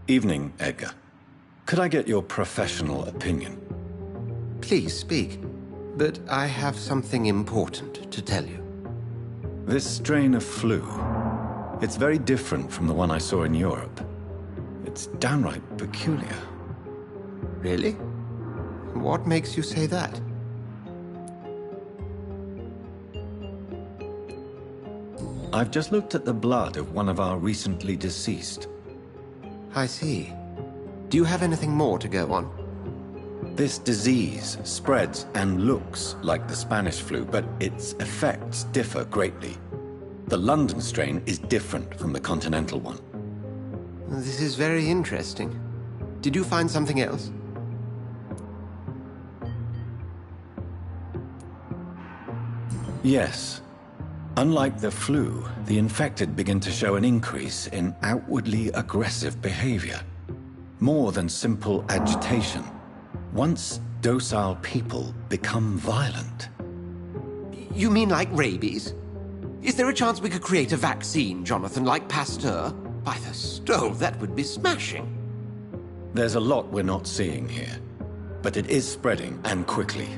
Evening, Edgar. Could I get your professional opinion? Please speak, but I have something important to tell you. This strain of flu, it's very different from the one I saw in Europe. It's downright peculiar. Really? What makes you say that? I've just looked at the blood of one of our recently deceased. I see. Do you have anything more to go on? This disease spreads and looks like the Spanish flu, but its effects differ greatly. The London strain is different from the continental one. This is very interesting. Did you find something else? Yes. Unlike the flu, the infected begin to show an increase in outwardly aggressive behavior. More than simple agitation. Once docile people become violent. You mean like rabies? Is there a chance we could create a vaccine, Jonathan, like Pasteur? By the stove, that would be smashing. There's a lot we're not seeing here. But it is spreading, and quickly.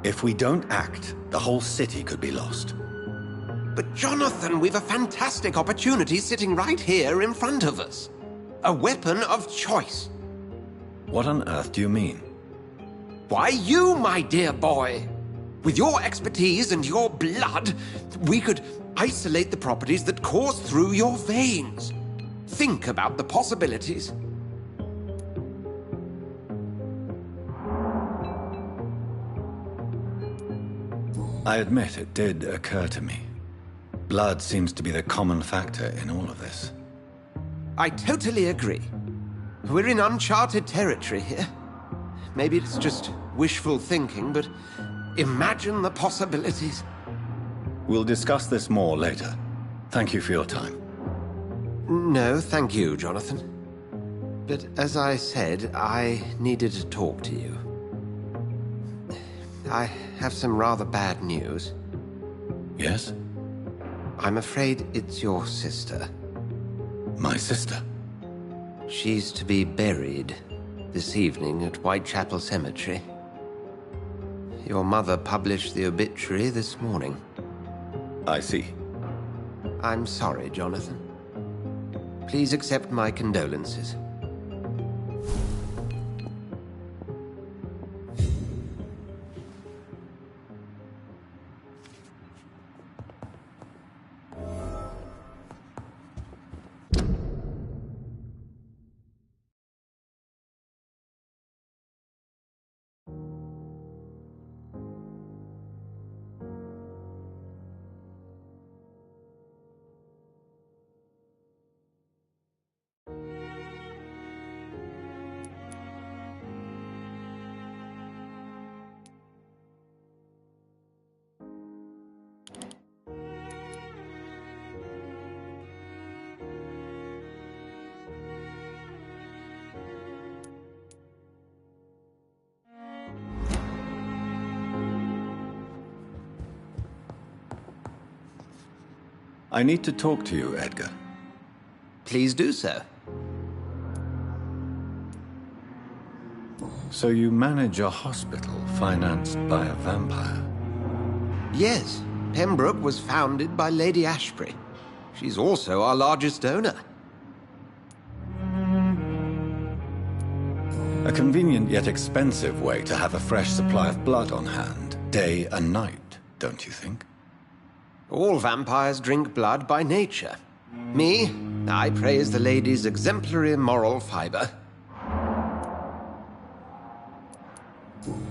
If we don't act, the whole city could be lost. But Jonathan, we've a fantastic opportunity sitting right here in front of us. A weapon of choice. What on earth do you mean? Why, you, my dear boy. With your expertise and your blood, we could isolate the properties that course through your veins. Think about the possibilities. I admit it did occur to me. Blood seems to be the common factor in all of this. I totally agree. We're in uncharted territory here. Maybe it's just wishful thinking, but imagine the possibilities. We'll discuss this more later. Thank you for your time. No, thank you, Jonathan. But as I said, I needed to talk to you. I have some rather bad news. Yes? I'm afraid it's your sister. My sister? She's to be buried this evening at Whitechapel Cemetery. Your mother published the obituary this morning. I see. I'm sorry, Jonathan. Please accept my condolences. I need to talk to you, Edgar. Please do so. So you manage a hospital financed by a vampire? Yes, Pembroke was founded by Lady Ashbury. She's also our largest donor. A convenient yet expensive way to have a fresh supply of blood on hand, day and night, don't you think? All vampires drink blood by nature. Me, I praise the lady's exemplary moral fiber.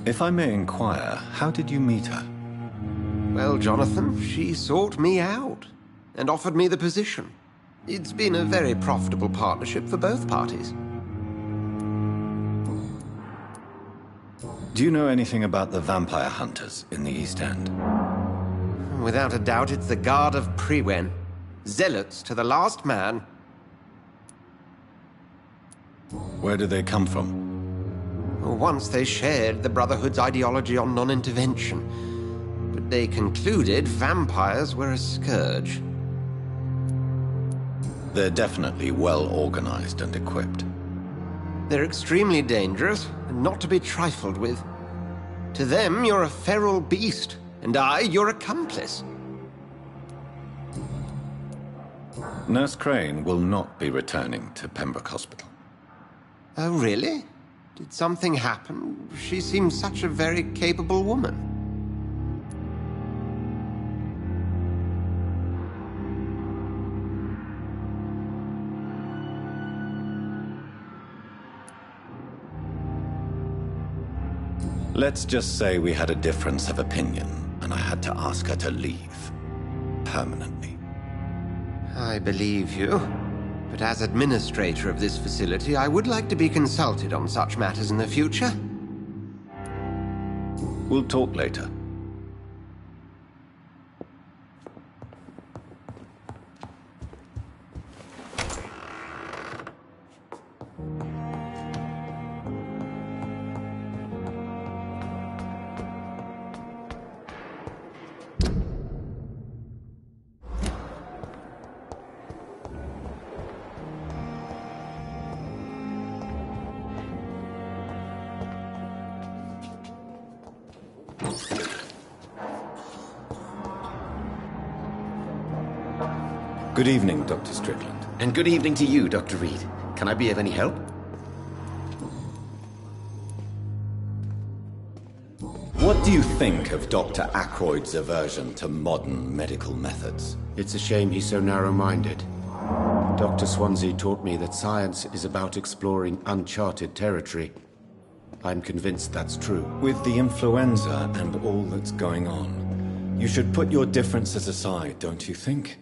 If I may inquire, how did you meet her? Well, Jonathan, she sought me out and offered me the position. It's been a very profitable partnership for both parties. Do you know anything about the vampire hunters in the East End? Without a doubt, it's the Guard of Priwen. Zealots to the last man. Where do they come from? Once they shared the Brotherhood's ideology on non-intervention, but they concluded vampires were a scourge. They're definitely well organized and equipped. They're extremely dangerous and not to be trifled with. To them, you're a feral beast, and I, your accomplice. Nurse Crane will not be returning to Pembroke Hospital. Oh, really? Did something happen? She seems such a very capable woman. Let's just say we had a difference of opinion, and I had to ask her to leave. Permanently. I believe you. But as administrator of this facility, I would like to be consulted on such matters in the future. We'll talk later. Good evening, Dr. Strickland. And good evening to you, Dr. Reed. Can I be of any help? What do you think of Dr. Ackroyd's aversion to modern medical methods? It's a shame he's so narrow-minded. Dr. Swansea taught me that science is about exploring uncharted territory. I'm convinced that's true. With the influenza and all that's going on, you should put your differences aside, don't you think?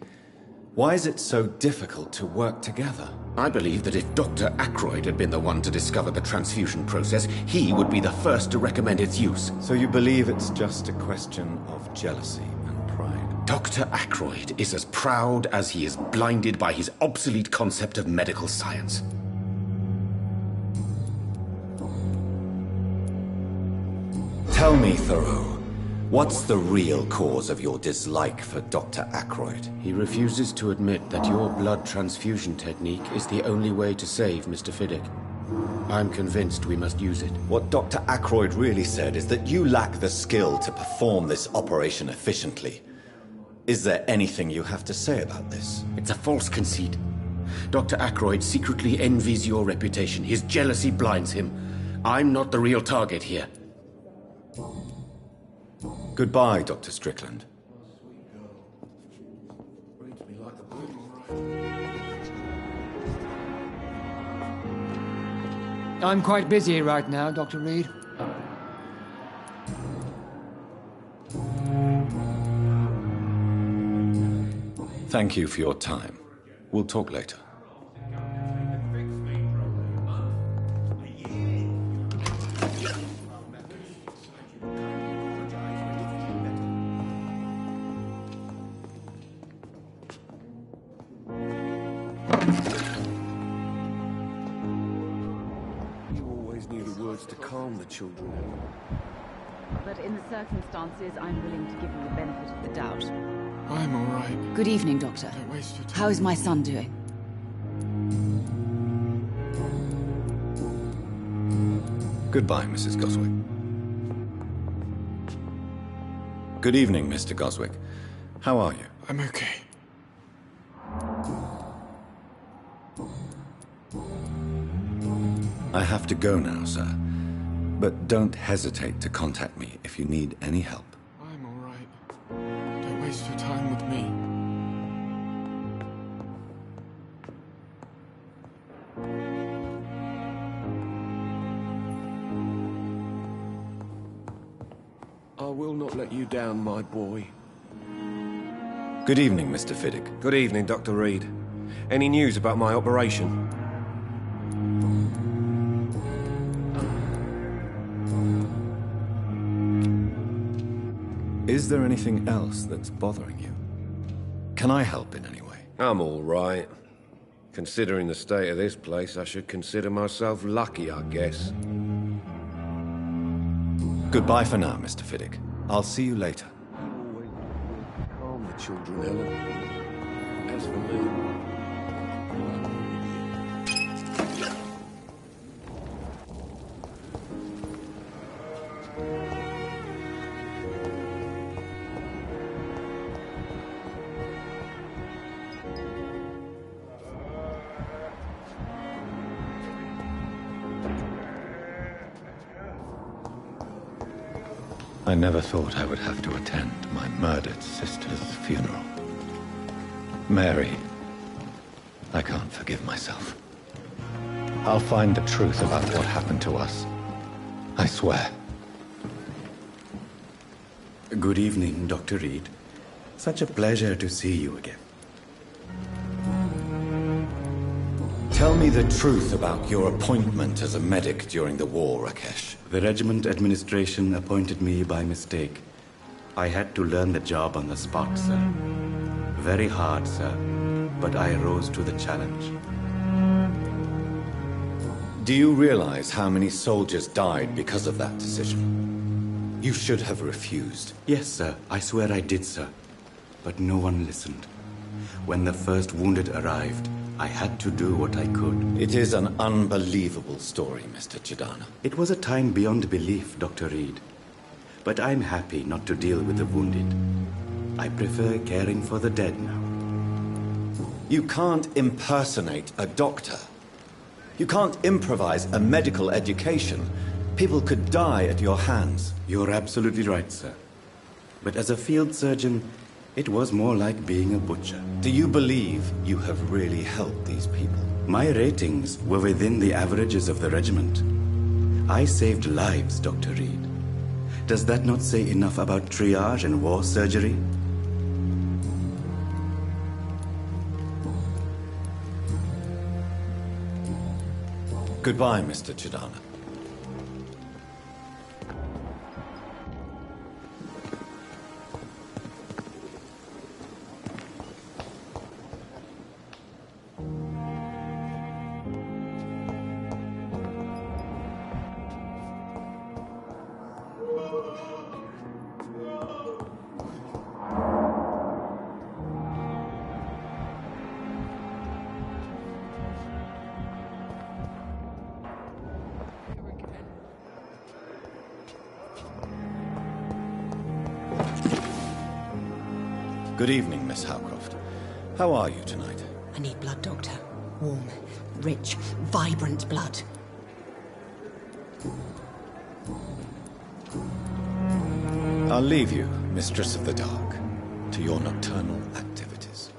Why is it so difficult to work together? I believe that if Dr. Ackroyd had been the one to discover the transfusion process, he would be the first to recommend its use. So you believe it's just a question of jealousy and pride? Dr. Ackroyd is as proud as he is blinded by his obsolete concept of medical science. Tell me, Thoreau, what's the real cause of your dislike for Dr. Ackroyd? He refuses to admit that your blood transfusion technique is the only way to save Mr. Fiddick. I'm convinced we must use it. What Dr. Ackroyd really said is that you lack the skill to perform this operation efficiently. Is there anything you have to say about this? It's a false conceit. Dr. Ackroyd secretly envies your reputation. His jealousy blinds him. I'm not the real target here. Goodbye, Dr. Strickland. I'm quite busy right now, Dr. Reed. Thank you for your time. We'll talk later. To calm the children. But in the circumstances, I'm willing to give you the benefit of the doubt. I'm all right. Good evening, Doctor. Don't waste your time. How is my son doing? Goodbye, Mrs. Goswick. Good evening, Mr. Goswick. How are you? I'm okay. I have to go now, sir. But don't hesitate to contact me if you need any help. I'm all right. Don't waste your time with me. let you down, my boy. Good evening, Mr. Fiddick. Good evening, Dr. Reed. Any news about my operation? Is there anything else that's bothering you? Can I help in any way? I'm all right. Considering the state of this place, I should consider myself lucky, I guess. Goodbye for now, Mr. Fiddick. I'll see you later. Calm the children, Ellen. As for me... I never thought I would have to attend my murdered sister's funeral. Mary, I can't forgive myself. I'll find the truth about what happened to us. I swear. Good evening, Dr. Reed. Such a pleasure to see you again. Tell me the truth about your appointment as a medic during the war, Rakesh. The regiment administration appointed me by mistake. I had to learn the job on the spot, sir. Very hard, sir, but I rose to the challenge. Do you realize how many soldiers died because of that decision? You should have refused. Yes, sir. I swear I did, sir. But no one listened. When the first wounded arrived, I had to do what I could. It is an unbelievable story, Mr. Chidana. It was a time beyond belief, Dr. Reed. But I'm happy not to deal with the wounded. I prefer caring for the dead now. You can't impersonate a doctor. You can't improvise a medical education. People could die at your hands. You're absolutely right, sir. But as a field surgeon, it was more like being a butcher. Do you believe you have really helped these people? My ratings were within the averages of the regiment. I saved lives, Dr. Reed. Does that not say enough about triage and war surgery? Goodbye, Mr. Chidana. Good evening, Miss Howcroft. How are you tonight? I need blood, Doctor. Warm, rich, vibrant blood. I'll leave you, Mistress of the Dark, to your nocturnal activities.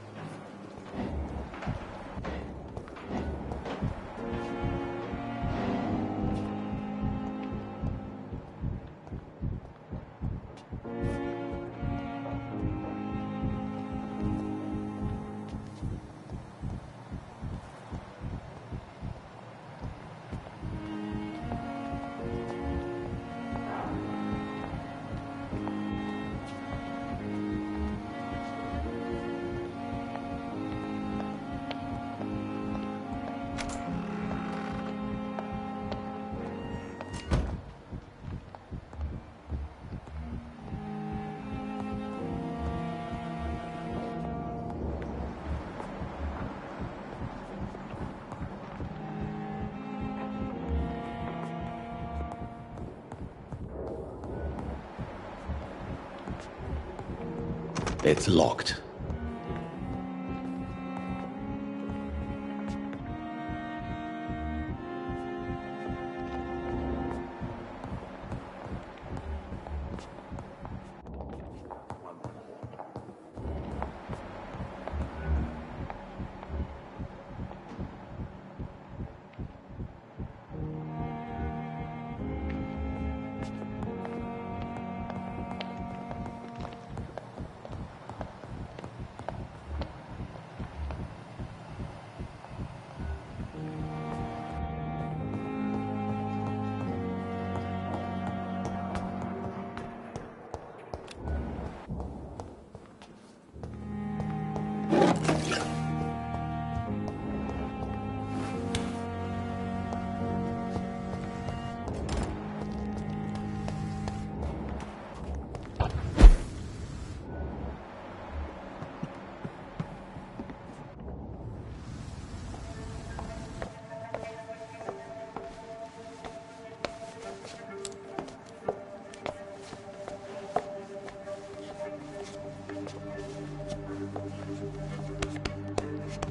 It's locked.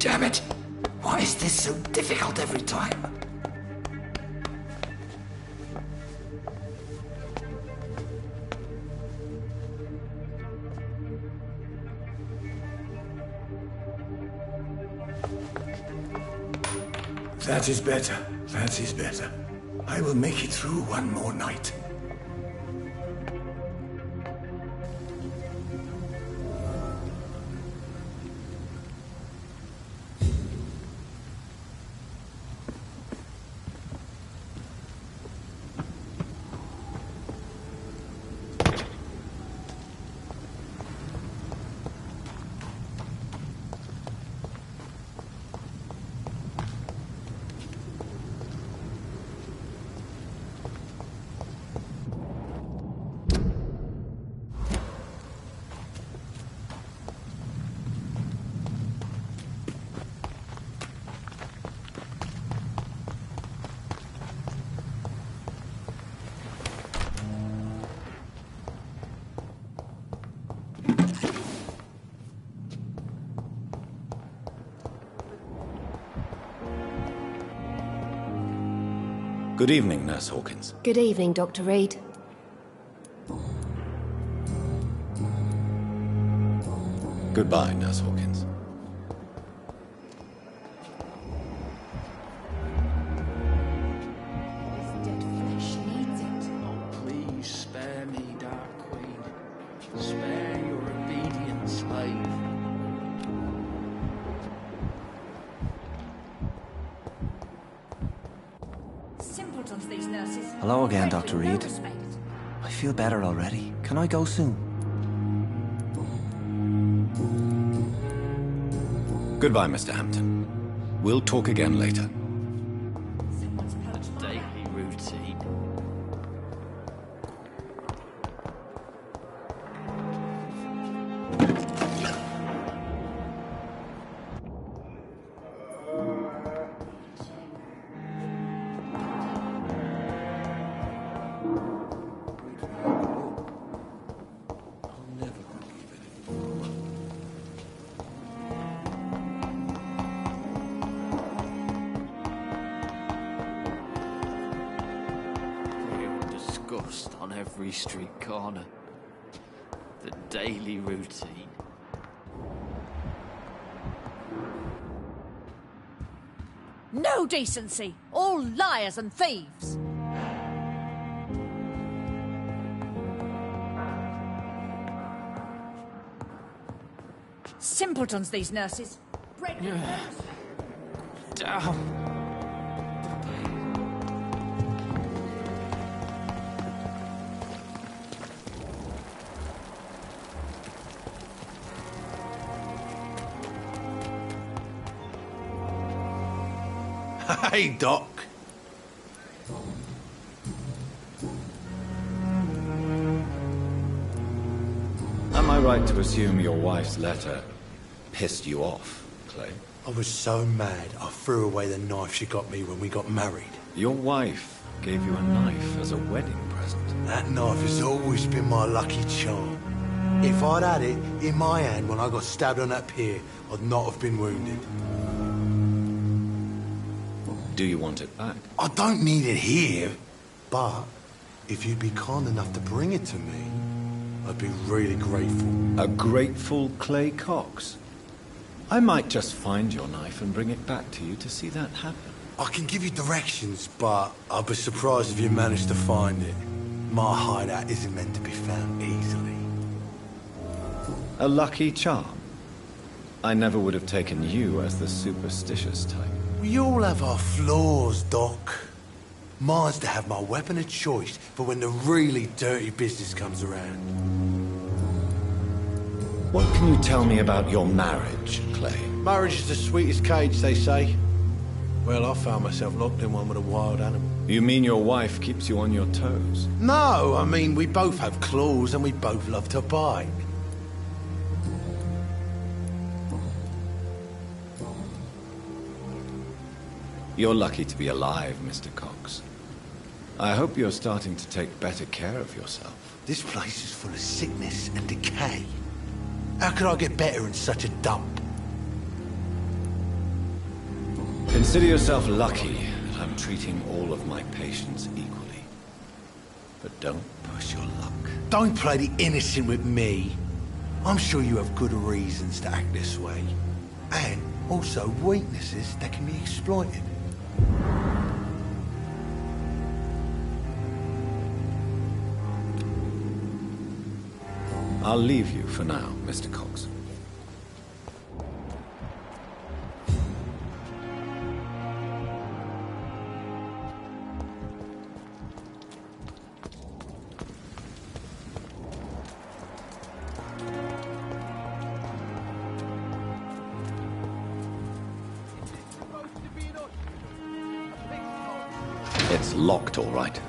damn it! Why is this so difficult every time? That is better. That is better. I will make it through one more night. Good evening, Nurse Hawkins. Good evening, Dr. Reed. Goodbye, Nurse Hawkins. This dead flesh needs it. Oh, please spare me, Dark Queen. Spare your obedient slave. Simpletons, these nurses. Hello again, Dr. No Reed. respect. I feel better already. Can I go soon? Goodbye, Mr. Hampton. We'll talk again later. Daily routine. Disgust on every street corner. The daily routine. No decency! All liars and thieves! Simpletons, these nurses. Break them Down. Hey, Doc. Am I right to assume your wife's letter pissed you off, Clay? I was so mad I threw away the knife she got me when we got married. Your wife gave you a knife as a wedding present. That knife has always been my lucky charm. If I'd had it in my hand when I got stabbed on that pier, I'd not have been wounded. Do you want it back? I don't need it here, but if you'd be kind enough to bring it to me, I'd be really grateful. A grateful Clay Cox? I might just find your knife and bring it back to you to see that happen. I can give you directions, but I'd be surprised if you managed to find it. My hideout isn't meant to be found easily. A lucky charm? I never would have taken you as the superstitious type. We all have our flaws, Doc. Mine's to have my weapon of choice for when the really dirty business comes around. What can you tell me about your marriage, Clay? Marriage is the sweetest cage, they say. Well, I found myself locked in one with a wild animal. You mean your wife keeps you on your toes? No, I mean, we both have claws and we both love to bite. You're lucky to be alive, Mr. Cox. I hope you're starting to take better care of yourself. This place is full of sickness and decay. How could I get better in such a dump? Consider yourself lucky that I'm treating all of my patients equally. But don't push your luck. Don't play the innocent with me. I'm sure you have good reasons to act this way. And also weaknesses that can be exploited. I'll leave you for now, Mr. Cox. It's locked, all right.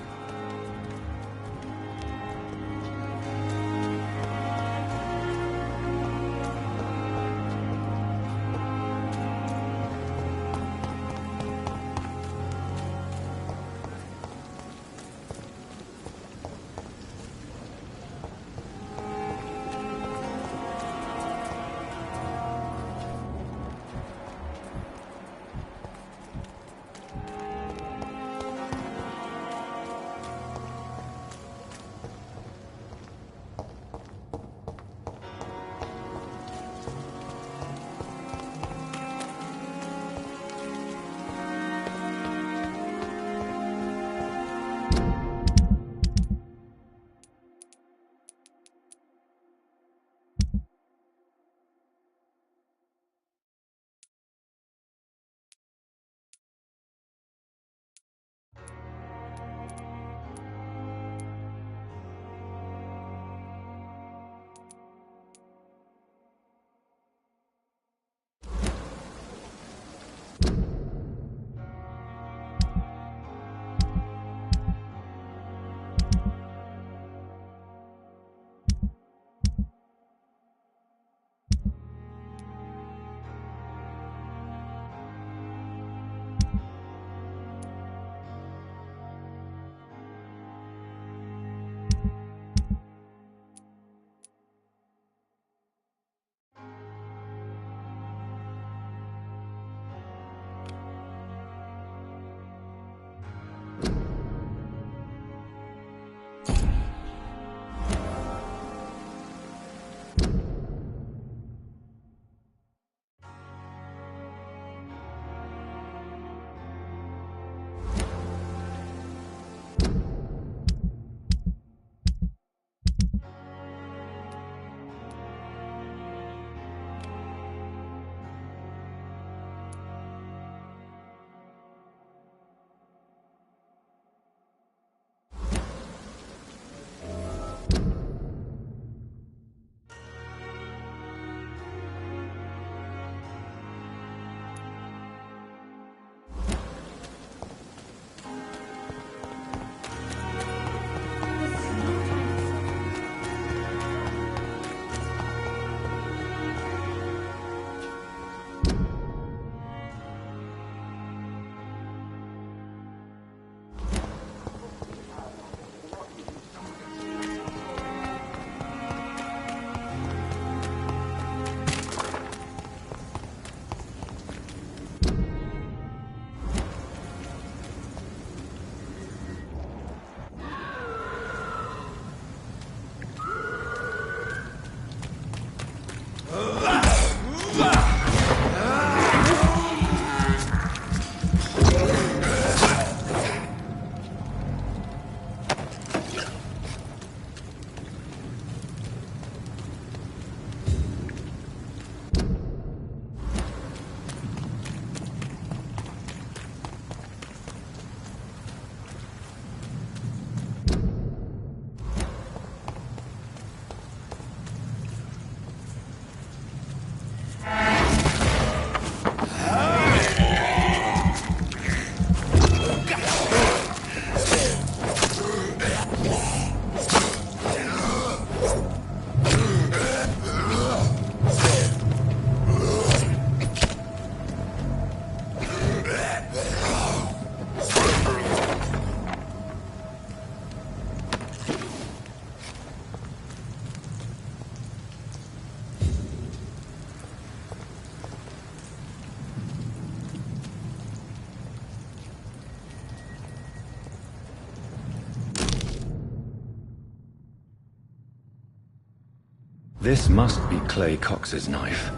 This must be Clay Cox's knife.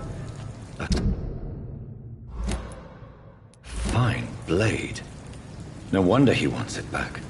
A fine blade. No wonder he wants it back.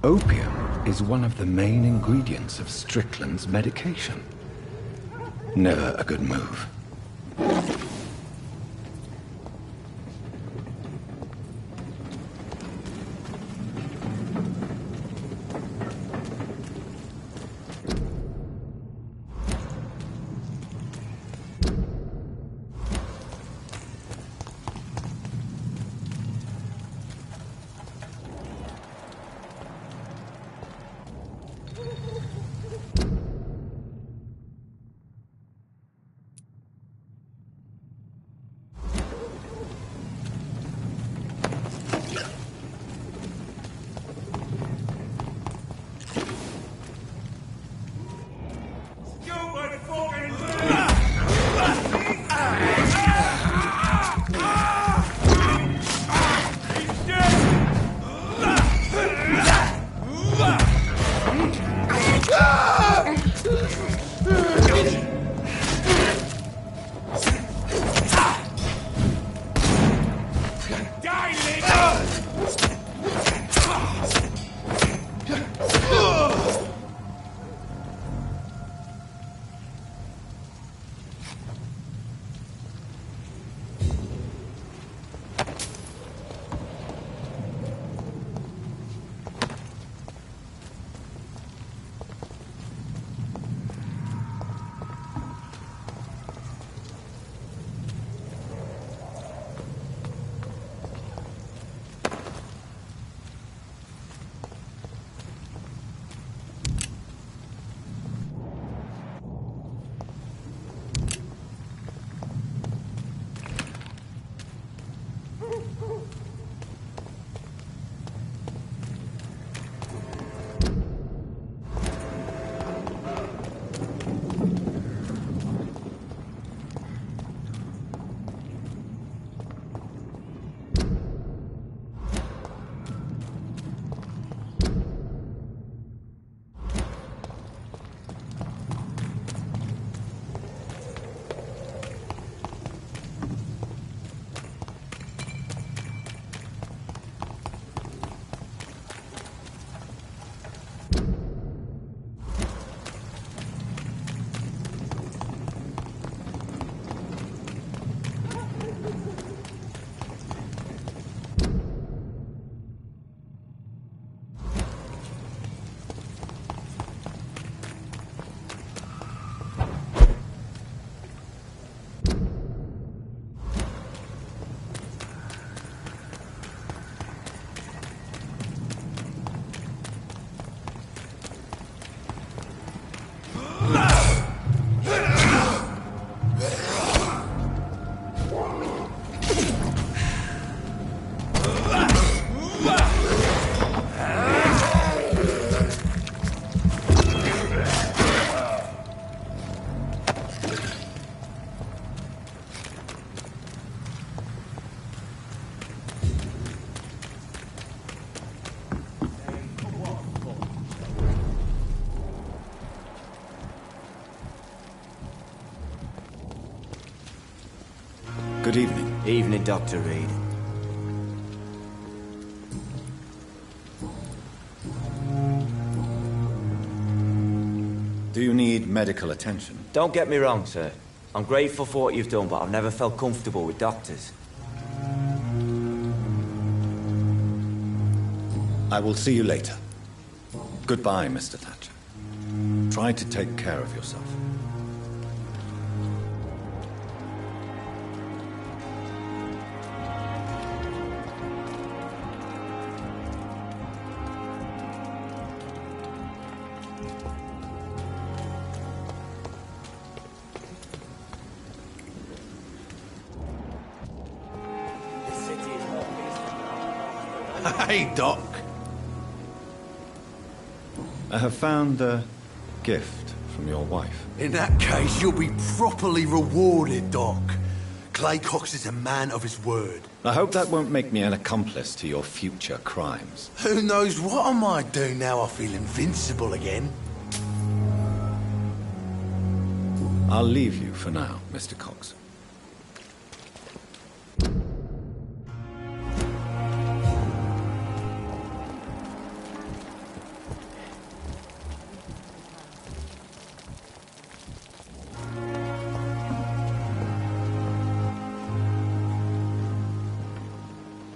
Opium is one of the main ingredients of Strickland's medication. Never a good move. Good evening. Evening, Dr. Reed. Do you need medical attention? Don't get me wrong, sir. I'm grateful for what you've done, but I've never felt comfortable with doctors. I will see you later. Goodbye, Mr. Thatcher. Try to take care of yourself. Hey, Doc. I have found a gift from your wife. In that case, you'll be properly rewarded, Doc. Clay Cox is a man of his word. I hope that won't make me an accomplice to your future crimes. Who knows what I might do now I feel invincible again. I'll leave you for now, Mr. Cox.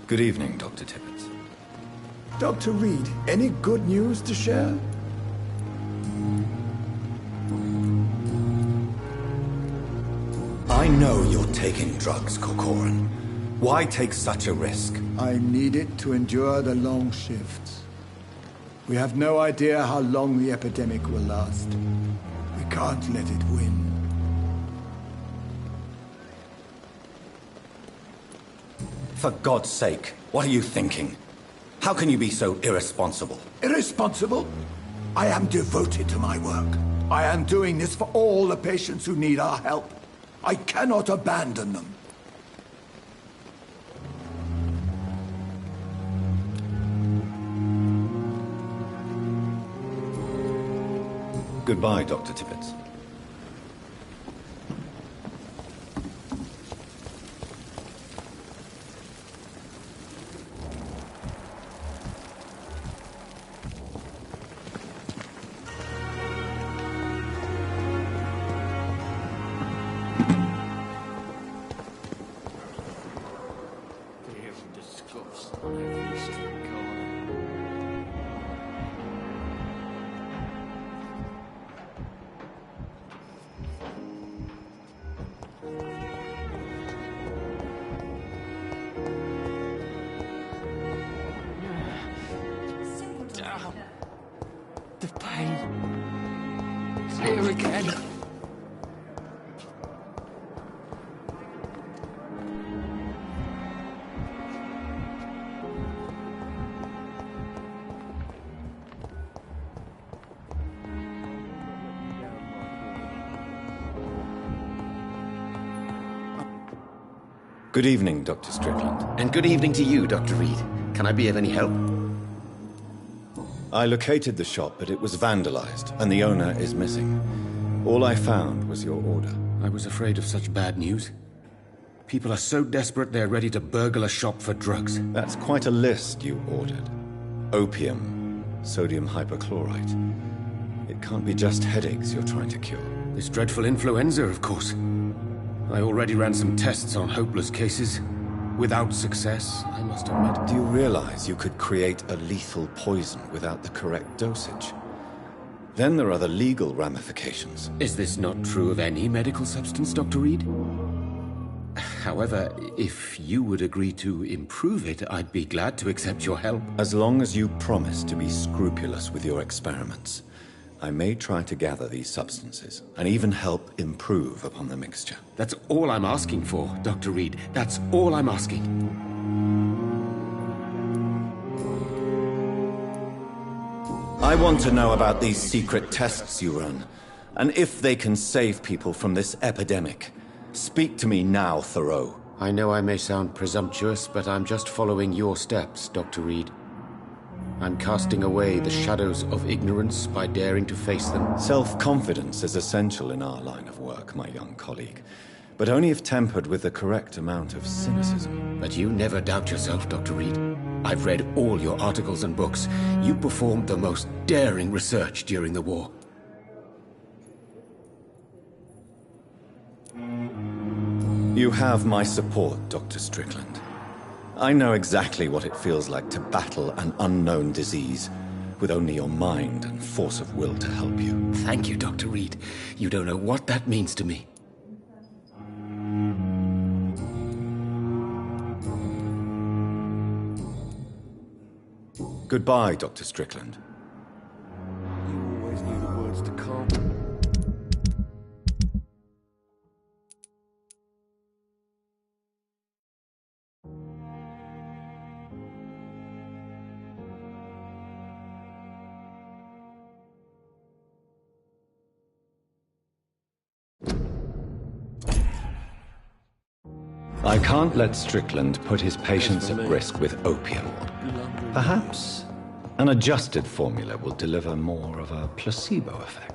Good evening, Dr. Tippett. Dr. Reed, any good news to share? I know you're taking drugs, Corcoran. Why take such a risk? I need it to endure the long shifts. We have no idea how long the epidemic will last. We can't let it win. For God's sake, what are you thinking? How can you be so irresponsible? Irresponsible? I am devoted to my work. I am doing this for all the patients who need our help. I cannot abandon them. Goodbye, Dr. Tippett. The pain. It's here again. Good evening, Dr. Strickland. And good evening to you, Dr. Reed. Can I be of any help? I located the shop, but it was vandalized, and the owner is missing. All I found was your order. I was afraid of such bad news. People are so desperate they're ready to burgle a shop for drugs. That's quite a list you ordered. Opium, sodium hypochlorite. It can't be just headaches you're trying to cure. This dreadful influenza, of course. I already ran some tests on hopeless cases. Without success, I must admit. Do you realize you could create a lethal poison without the correct dosage? Then there are the legal ramifications. Is this not true of any medical substance, Dr. Reed? However, if you would agree to improve it, I'd be glad to accept your help. As long as you promise to be scrupulous with your experiments, I may try to gather these substances, and even help improve upon the mixture. That's all I'm asking for, Dr. Reed. That's all I'm asking. I want to know about these secret tests you run, and if they can save people from this epidemic. Speak to me now, Thoreau. I know I may sound presumptuous, but I'm just following your steps, Dr. Reed. I'm casting away the shadows of ignorance by daring to face them. Self-confidence is essential in our line of work, my young colleague, but only if tempered with the correct amount of cynicism. But you never doubt yourself, Dr. Reed. I've read all your articles and books. You performed the most daring research during the war. You have my support, Dr. Strickland. I know exactly what it feels like to battle an unknown disease with only your mind and force of will to help you. Thank you, Dr. Reed. You don't know what that means to me. Goodbye, Dr. Strickland. You always knew the words to calm. I can't let Strickland put his patients at risk with opium. Perhaps an adjusted formula will deliver more of a placebo effect.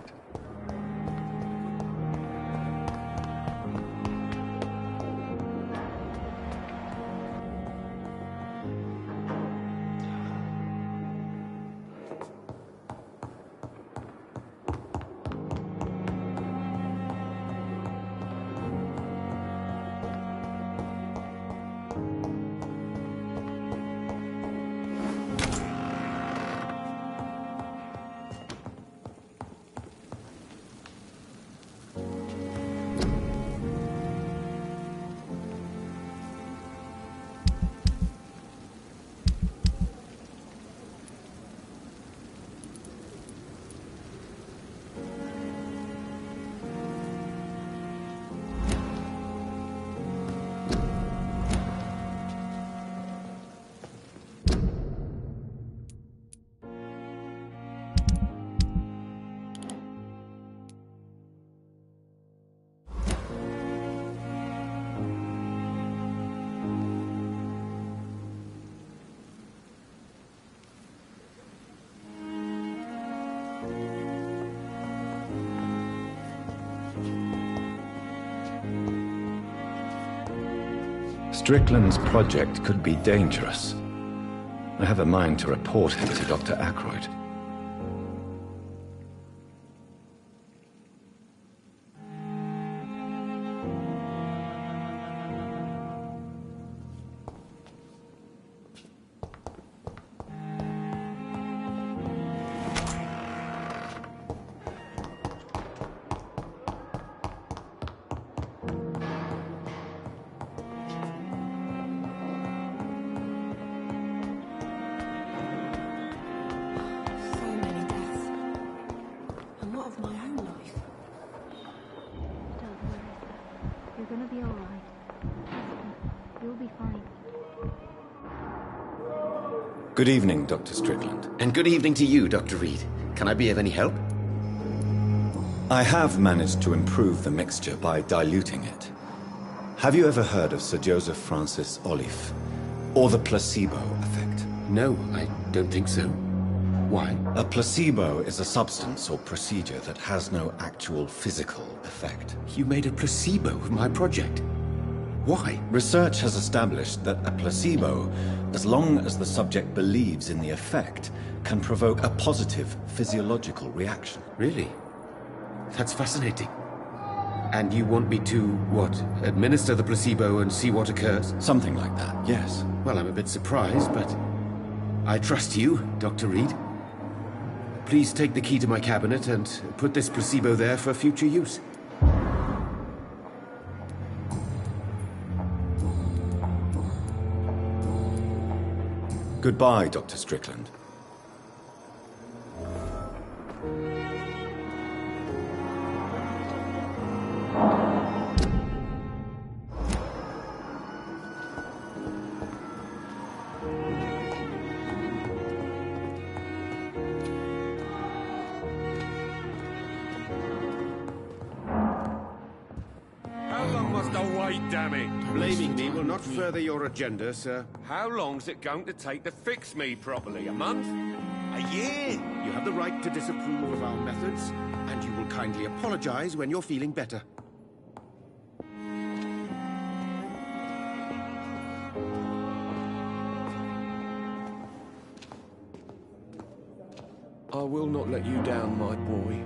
Strickland's project could be dangerous. I have a mind to report him to Dr. Ackroyd. Good evening, Dr. Strickland. And good evening to you, Dr. Reed. Can I be of any help? I have managed to improve the mixture by diluting it. Have you ever heard of Sir Joseph Francis Olive? Or the placebo effect? No, I don't think so. Why? A placebo is a substance or procedure that has no actual physical effect. You made a placebo of my project. Why? Research has established that a placebo, as long as the subject believes in the effect, can provoke a positive physiological reaction. Really? That's fascinating. And you want me to, what, administer the placebo and see what occurs? Something like that, yes. Well, I'm a bit surprised, but I trust you, Dr. Reed. Please take the key to my cabinet and put this placebo there for future use. Goodbye, Dr. Strickland. How long must I wait, damn it? Blaming me will not further your agenda, sir. How long's it going to take to fix me properly? A month? A year? You have the right to disapprove of our methods, and you will kindly apologize when you're feeling better. I will not let you down, my boy.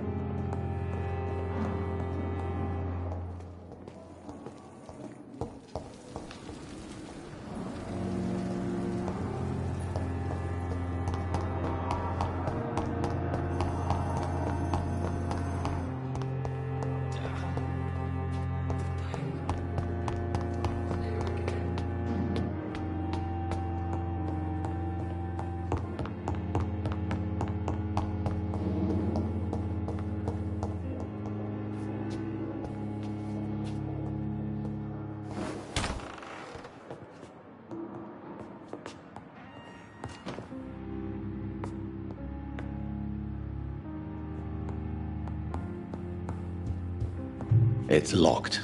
It's locked.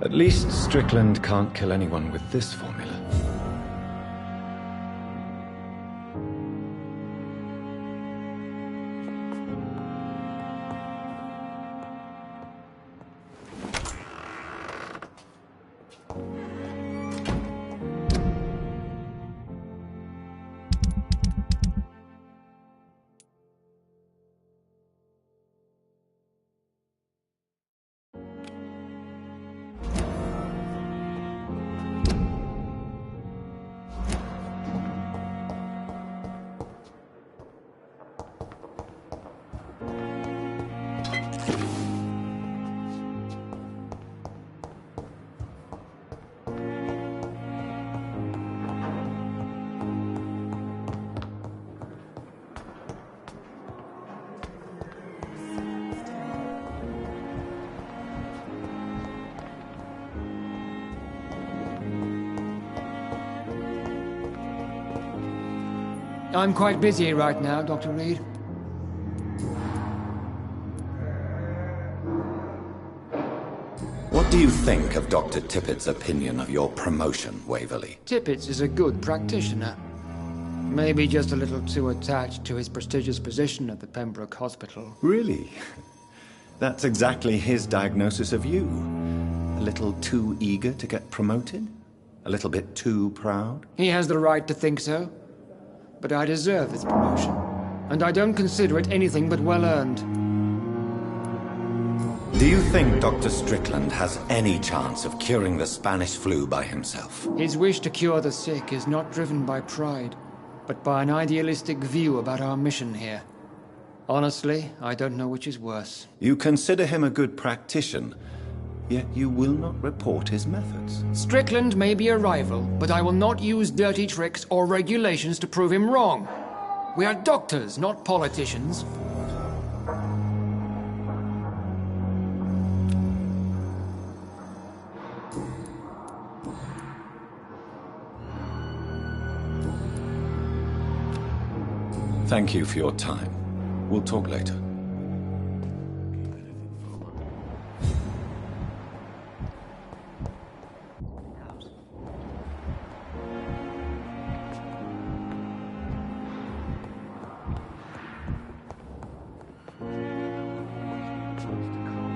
At least Strickland can't kill anyone with this formula. I'm quite busy right now, Dr. Reed. What do you think of Dr. Tippett's opinion of your promotion, Waverley? Tippett is a good practitioner. Maybe just a little too attached to his prestigious position at the Pembroke Hospital. Really? That's exactly his diagnosis of you. A little too eager to get promoted? A little bit too proud? He has the right to think so. But I deserve this promotion. And I don't consider it anything but well-earned. Do you think Dr. Strickland has any chance of curing the Spanish flu by himself? His wish to cure the sick is not driven by pride, but by an idealistic view about our mission here. Honestly, I don't know which is worse. You consider him a good practitioner, yet you will not report his methods. Strickland may be a rival, but I will not use dirty tricks or regulations to prove him wrong. We are doctors, not politicians. Thank you for your time. We'll talk later.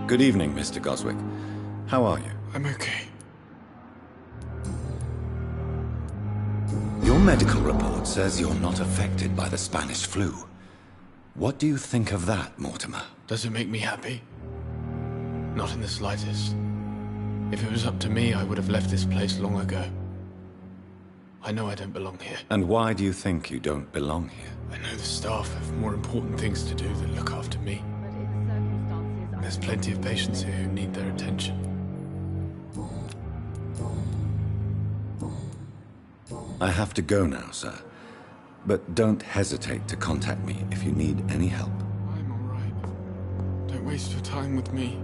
Good evening, Mr. Goswick. How are you? I'm okay. Your medical report says you're not affected by the Spanish flu. What do you think of that, Mortimer? Does it make me happy? Not in the slightest. If it was up to me, I would have left this place long ago. I know I don't belong here. And why do you think you don't belong here? I know the staff have more important things to do than look after me. There's plenty of patients here who need their attention. I have to go now, sir. But don't hesitate to contact me if you need any help. I'm all right. Don't waste your time with me.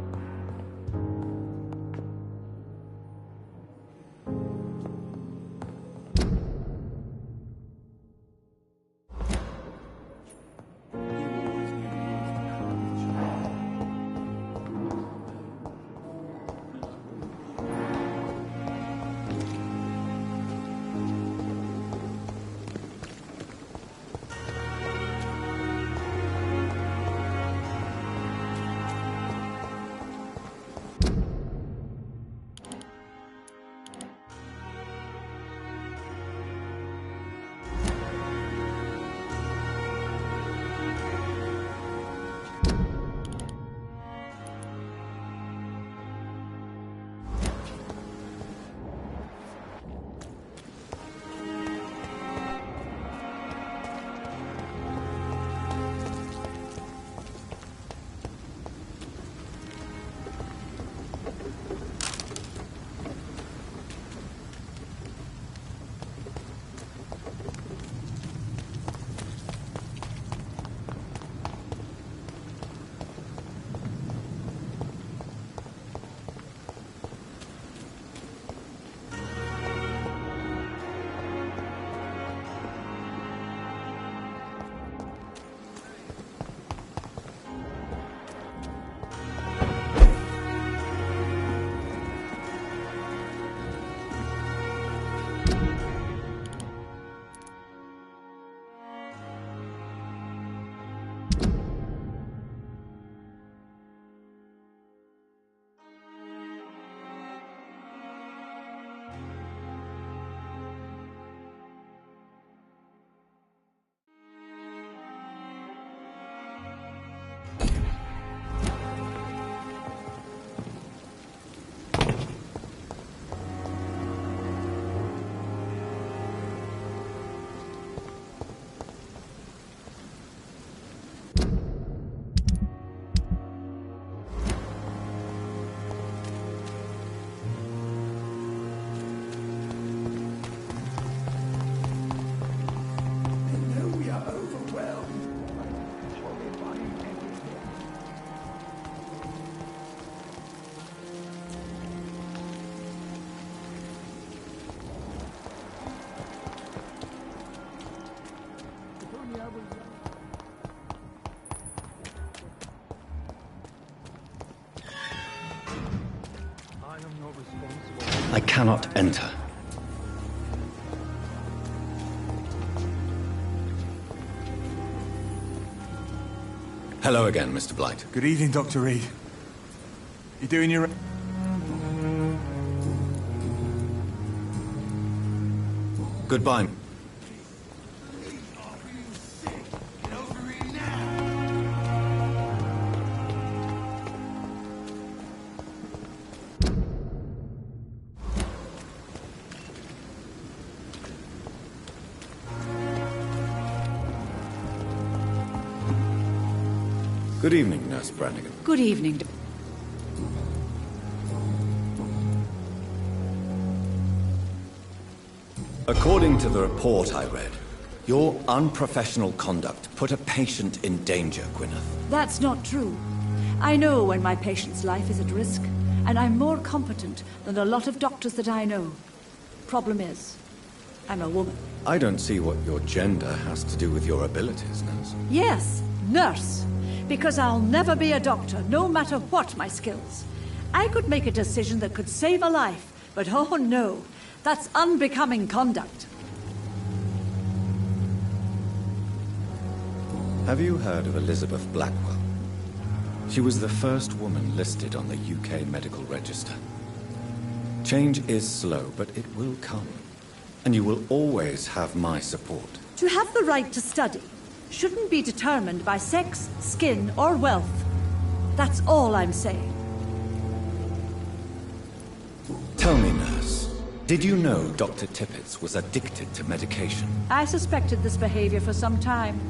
I cannot enter. Hello again, Mr. Blight. Good evening, Dr. Reed. You doing your... Goodbye. Good evening, Nurse Brannigan. Good evening. According to the report I read, your unprofessional conduct put a patient in danger, Gwyneth. That's not true. I know when my patient's life is at risk, and I'm more competent than a lot of doctors that I know. Problem is, I'm a woman. I don't see what your gender has to do with your abilities, Nurse. Yes, nurse. Because I'll never be a doctor, no matter what my skills. I could make a decision that could save a life, but oh no, that's unbecoming conduct. Have you heard of Elizabeth Blackwell? She was the first woman listed on the UK Medical Register. Change is slow, but it will come. And you will always have my support. To have the right to study shouldn't be determined by sex, skin, or wealth. That's all I'm saying. Tell me, nurse, did you know Dr. Tippett was addicted to medication? I suspected this behavior for some time,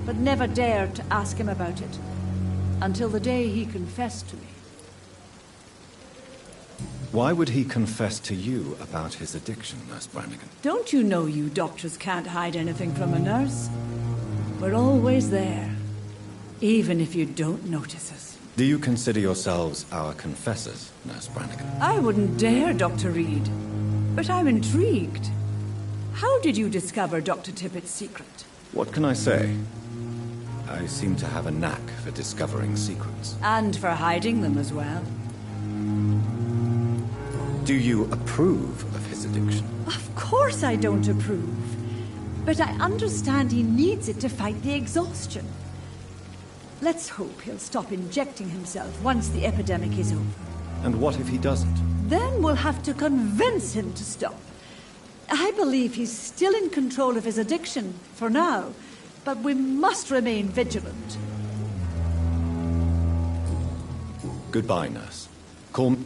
but never dared to ask him about it. Until the day he confessed to me. Why would he confess to you about his addiction, Nurse Brannigan? Don't you know you doctors can't hide anything from a nurse? We're always there, even if you don't notice us. Do you consider yourselves our confessors, Nurse Brannigan? I wouldn't dare, Dr. Reed. But I'm intrigued. How did you discover Dr. Tippett's secret? What can I say? I seem to have a knack for discovering secrets. And for hiding them as well. Do you approve of his addiction? Of course I don't approve. But I understand he needs it to fight the exhaustion. Let's hope he'll stop injecting himself once the epidemic is over. And what if he doesn't? Then we'll have to convince him to stop. I believe he's still in control of his addiction, for now, but we must remain vigilant. Goodbye, nurse. Call me.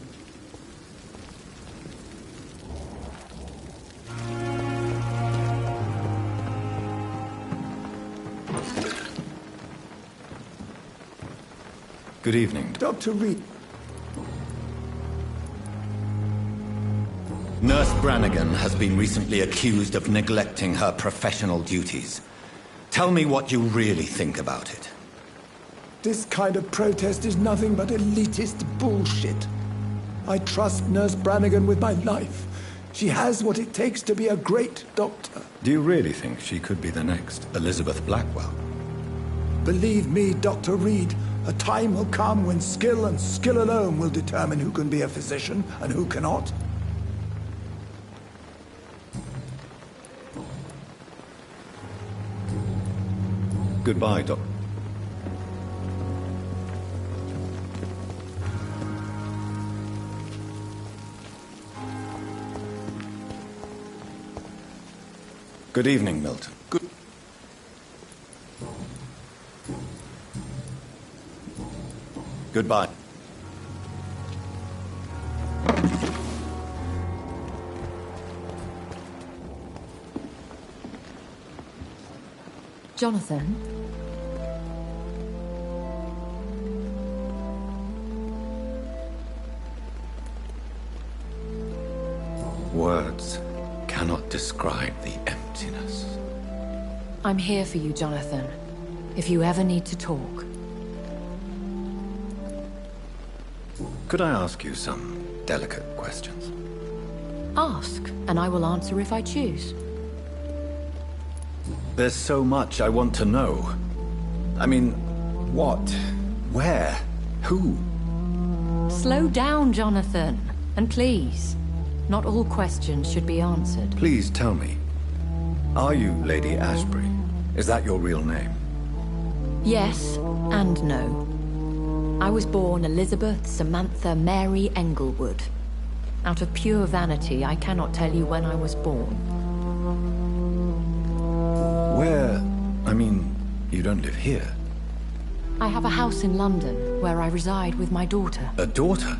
Good evening. Dr. Reed. Nurse Brannigan has been recently accused of neglecting her professional duties. Tell me what you really think about it. This kind of protest is nothing but elitist bullshit. I trust Nurse Brannigan with my life. She has what it takes to be a great doctor. Do you really think she could be the next Elizabeth Blackwell? Believe me, Dr. Reed, a time will come when skill and skill alone will determine who can be a physician and who cannot. Goodbye, Doc. Good evening, Milton. Goodbye. Jonathan? Words cannot describe the emptiness. I'm here for you, Jonathan. If you ever need to talk. Could I ask you some delicate questions? Ask, and I will answer if I choose. There's so much I want to know. I mean, what? Where? Who? Slow down, Jonathan. And please, Not all questions should be answered. Please tell me, are you Lady Ashbury? Is that your real name? Yes and no. I was born Elizabeth Samantha Mary Englewood. Out of pure vanity, I cannot tell you when I was born. Where? I mean, you don't live here. I have a house in London, where I reside with my daughter. A daughter?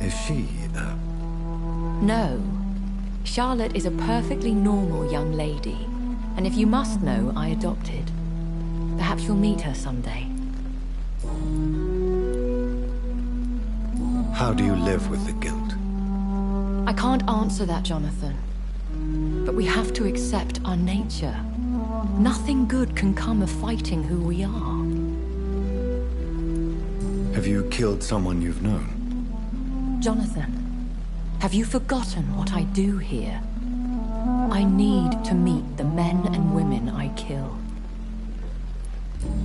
Is she, No. Charlotte is a perfectly normal young lady. And if you must know, I adopted. Perhaps you'll meet her someday. How do you live with the guilt? I can't answer that, Jonathan. But we have to accept our nature. Nothing good can come of fighting who we are. Have you killed someone you've known? Jonathan, have you forgotten what I do here? I need to meet the men and women I kill.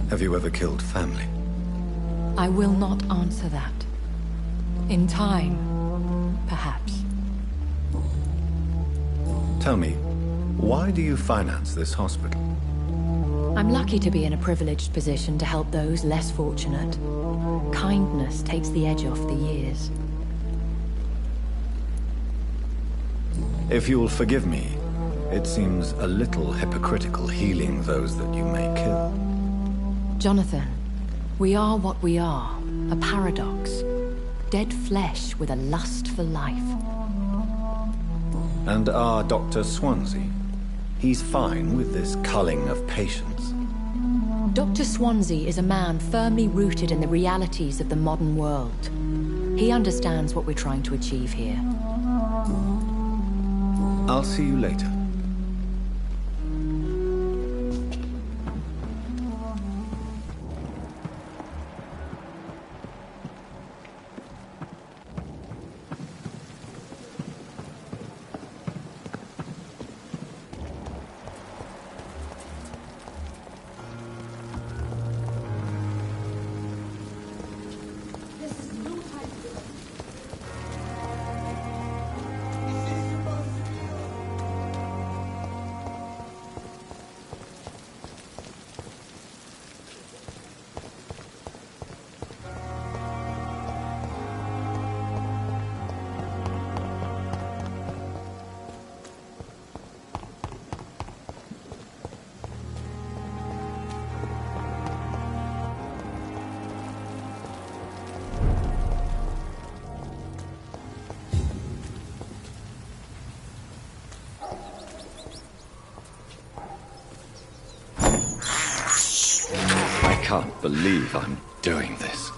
Have you ever killed family? I will not answer that. In time, perhaps. Tell me, why do you finance this hospital? I'm lucky to be in a privileged position to help those less fortunate. Kindness takes the edge off the years. If you'll forgive me, it seems a little hypocritical healing those that you may kill. Jonathan, we are what we are, a paradox. Dead flesh with a lust for life. And our Dr. Swansea? He's fine with this culling of patients. Dr. Swansea is a man firmly rooted in the realities of the modern world. He understands what we're trying to achieve here. I'll see you later. I can't believe I'm doing this.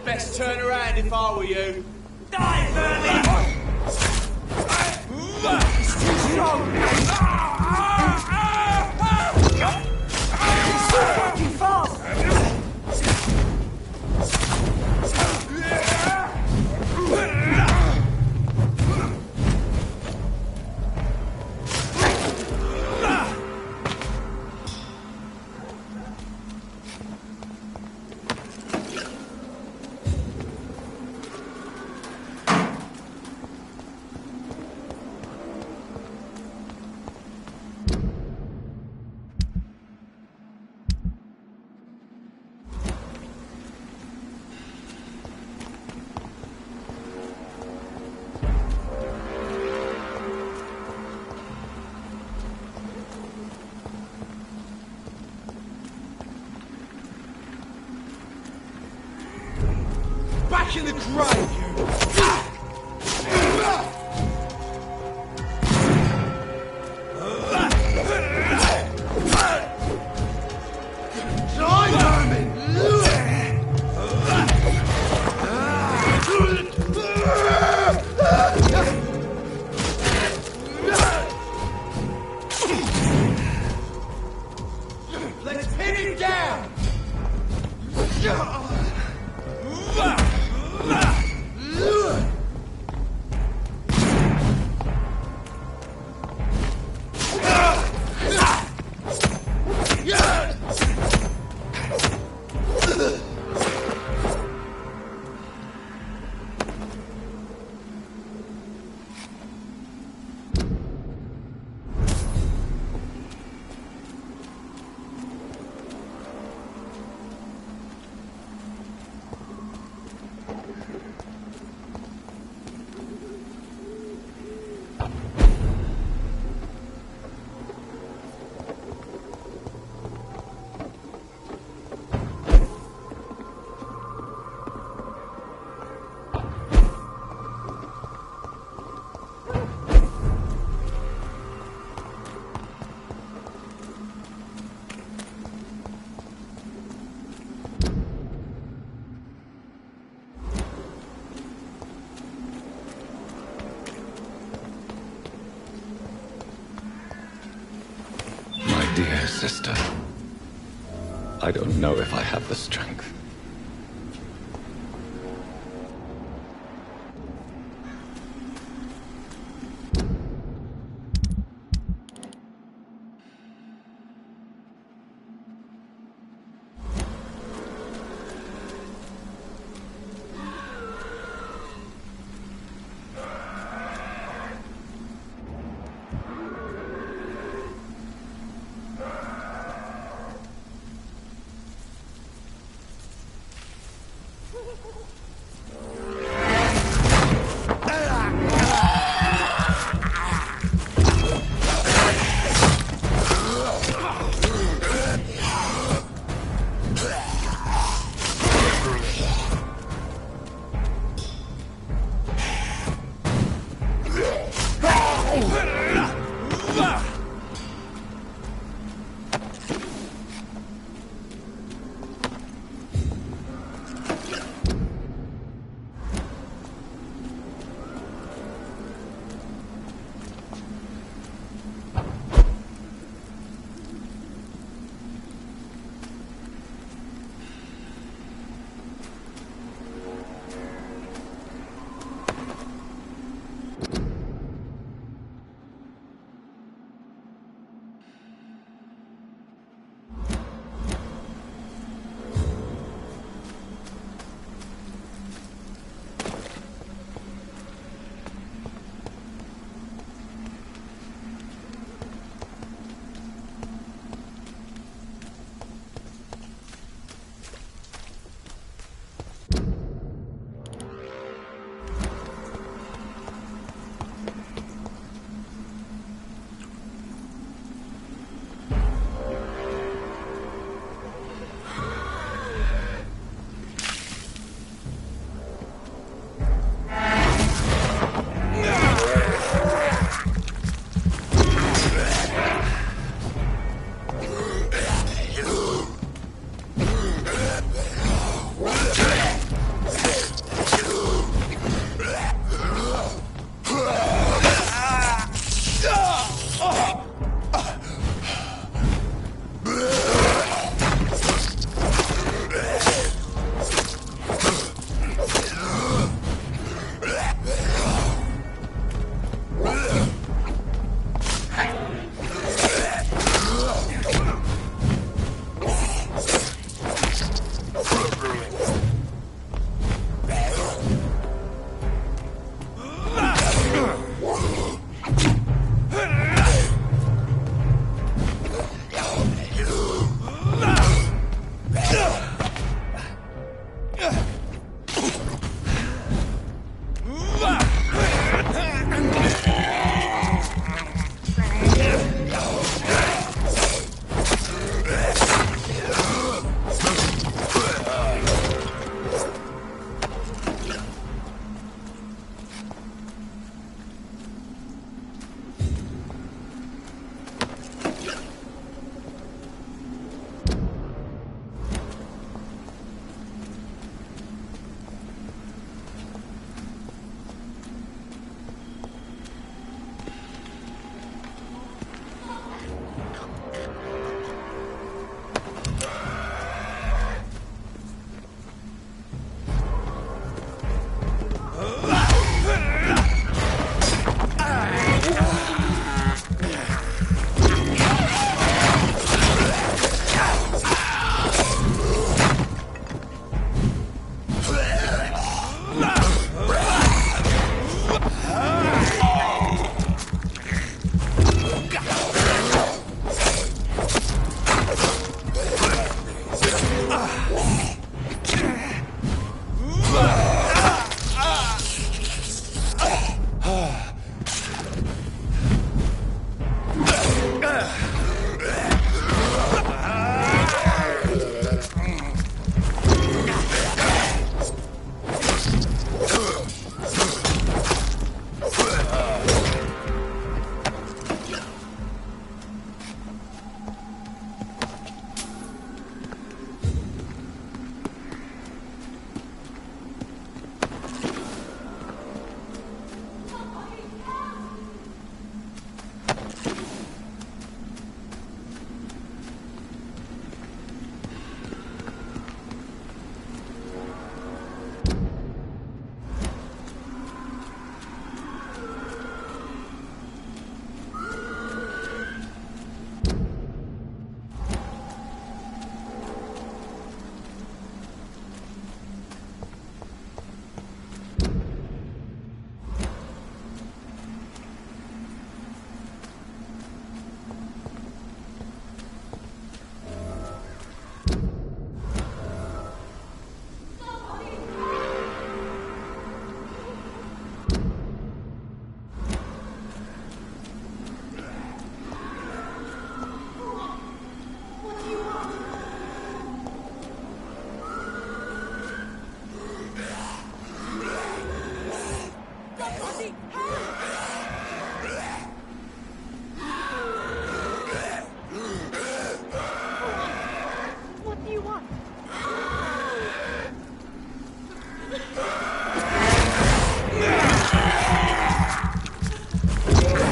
best turn around if I were you. Die, Vermin! It's too strong! It's so fucking fast! Back in the grave, you! Let's pin it down! Dear sister, I don't know if I have the strength.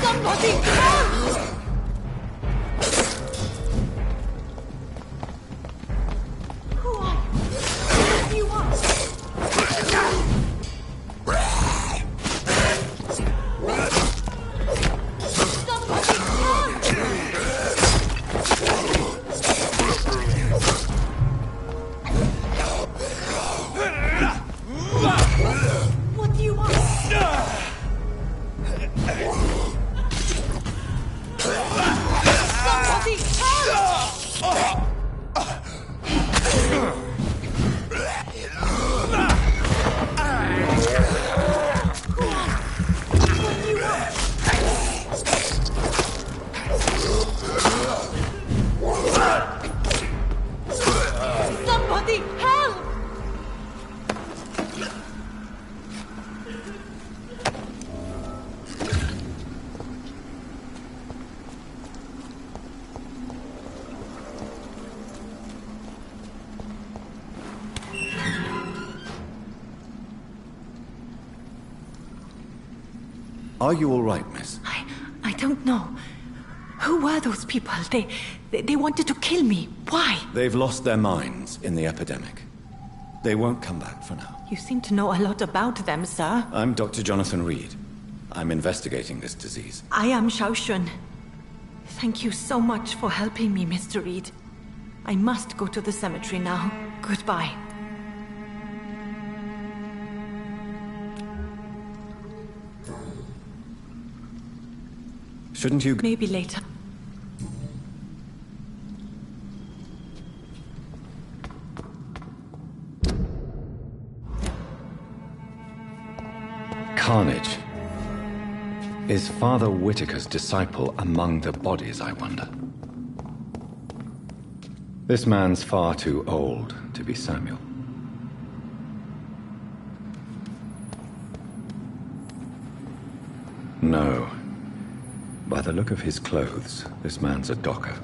Somebody come! Who are you? What do you want? What do you want? Somebody help! Somebody help! Are you all right, miss? I don't know. Who were those people? They wanted to kill me. Why? They've lost their minds in the epidemic. They won't come back for now. You seem to know a lot about them, sir. I'm Dr. Jonathan Reed. I'm investigating this disease. I am Shaoshun. Thank you so much for helping me, Mr. Reed. I must go to the cemetery now. Goodbye. Shouldn't you... Maybe later. Carnage. Is Father Whitaker's disciple among the bodies, I wonder? This man's far too old to be Samuel. No. By the look of his clothes, this man's a docker.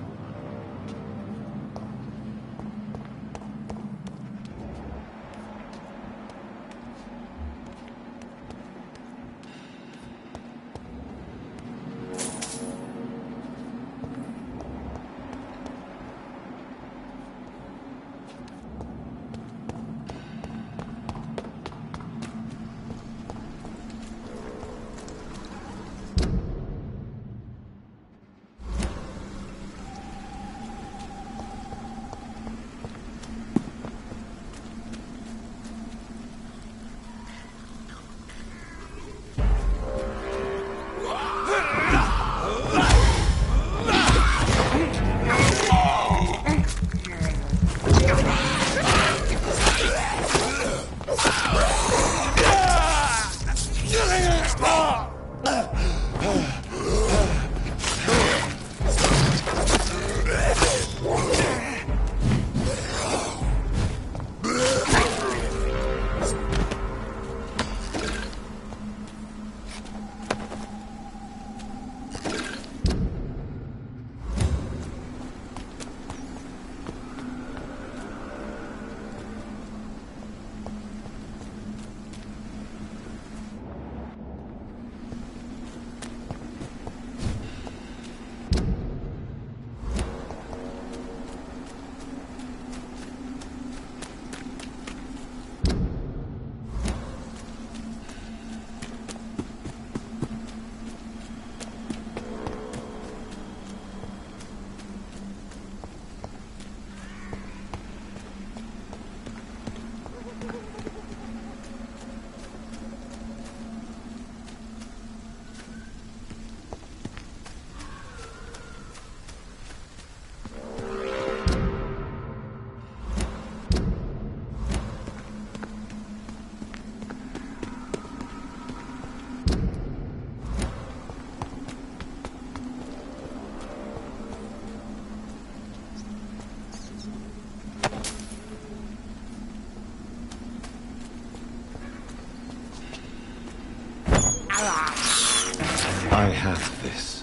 I have this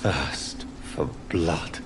thirst for blood.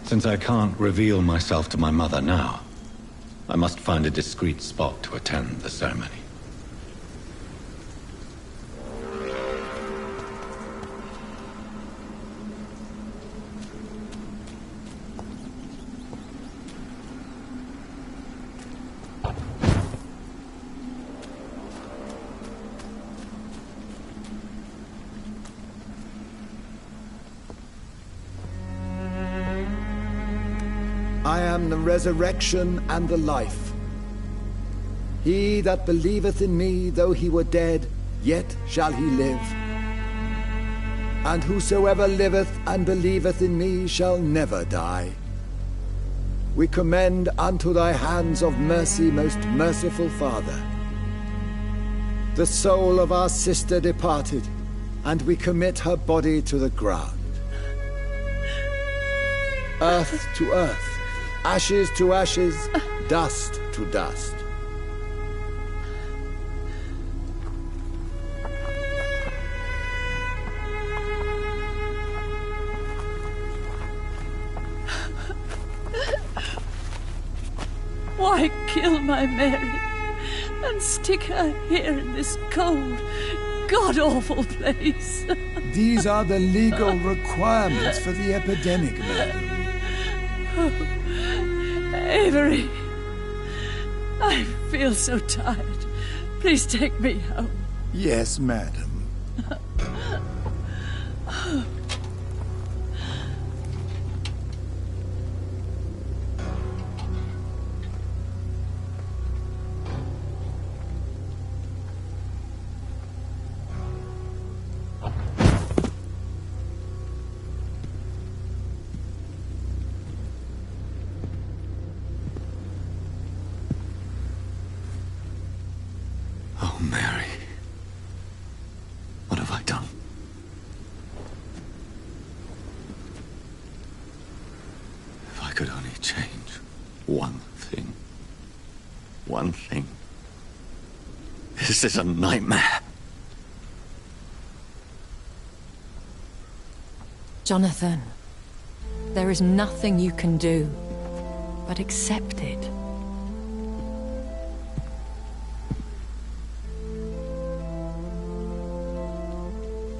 Since I can't reveal myself to my mother now, I must find a discreet spot to attend the ceremony. I am the resurrection and the life. He that believeth in me, though he were dead, yet shall he live. And whosoever liveth and believeth in me shall never die. We commend unto thy hands of mercy, most merciful Father, the soul of our sister departed, and we commit her body to the ground. Earth to earth, ashes to ashes, dust to dust. Why kill my Mary and stick her here in this cold, god-awful place? These are the legal requirements for the epidemic, madam. Oh, Avery, I feel so tired. Please take me home. Yes, madam. Oh, Mary. What have I done? If I could only change one thing. One thing. This is a nightmare. Jonathan, there is nothing you can do but accept it.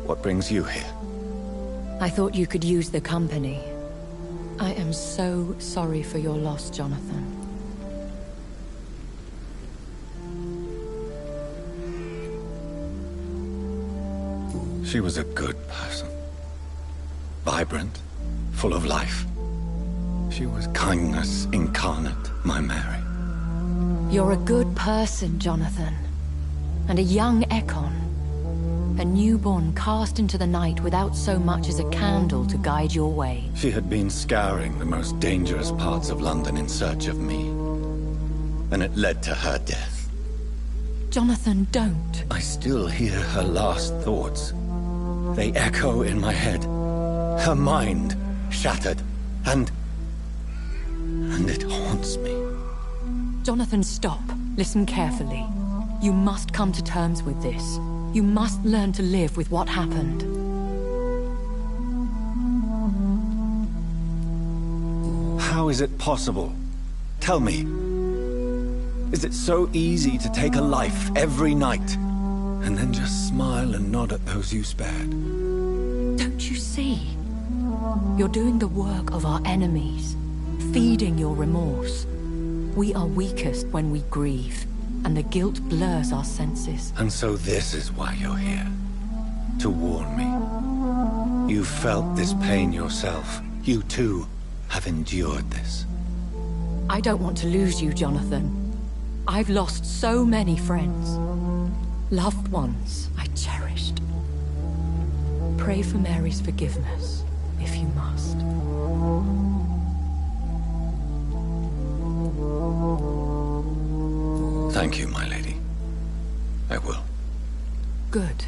What brings you here? I thought you could use the company. I am so sorry for your loss, Jonathan. She was a good person. Vibrant, full of life. She was kindness incarnate, my Mary. You're a good person, Jonathan. And a young Ekon. A newborn cast into the night without so much as a candle to guide your way. She had been scouring the most dangerous parts of London in search of me. And it led to her death. Jonathan, don't. I still hear her last thoughts. They echo in my head. Her mind shattered, and it haunts me. Jonathan, stop. Listen carefully. You must come to terms with this. You must learn to live with what happened. How is it possible? Tell me. Is it so easy to take a life every night, and then just smile and nod at those you spared? Don't you see? You're doing the work of our enemies, feeding your remorse. We are weakest when we grieve, and the guilt blurs our senses. And so this is why you're here. To warn me. You've felt this pain yourself. You too have endured this. I don't want to lose you, Jonathan. I've lost so many friends. Loved ones I cherished. Pray for Mary's forgiveness, if you must. Thank you, my lady. I will. Good.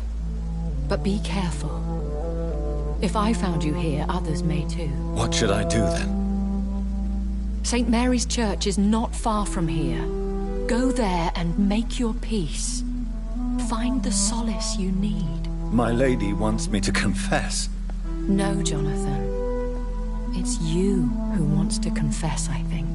But be careful. If I found you here, others may too. What should I do then? St. Mary's Church is not far from here. Go there and make your peace. Find the solace you need. My lady wants me to confess. No, Jonathan. It's It's you who wants to confess, I think.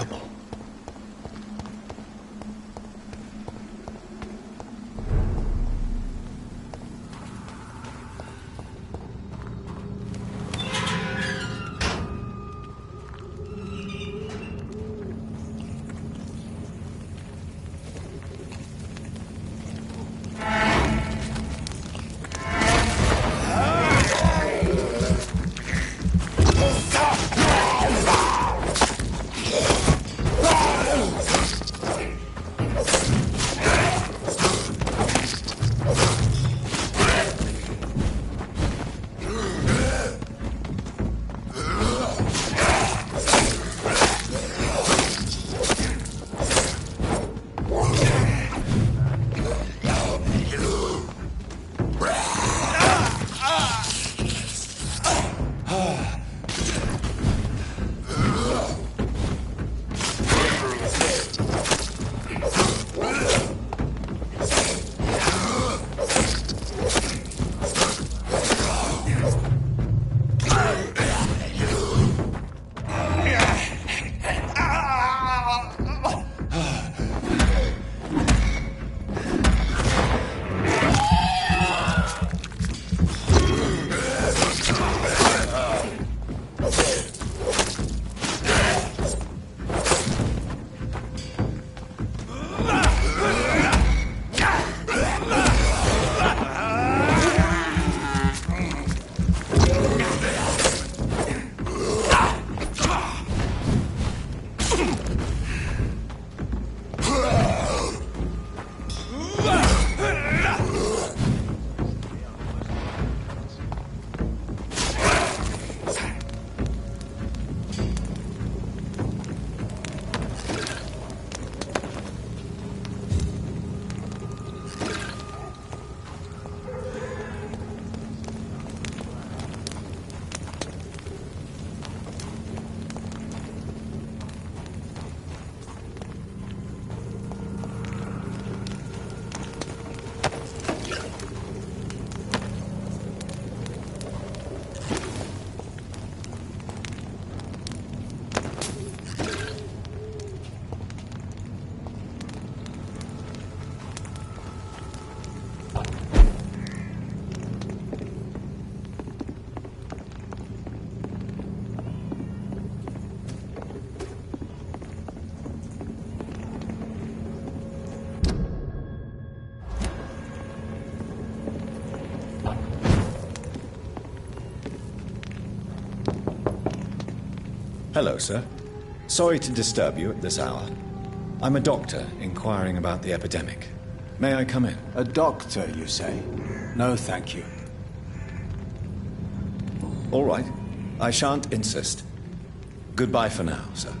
Despicable. Hello, sir. Sorry to disturb you at this hour. I'm a doctor inquiring about the epidemic. May I come in? A doctor, you say? No, thank you. All right. I shan't insist. Goodbye for now, sir.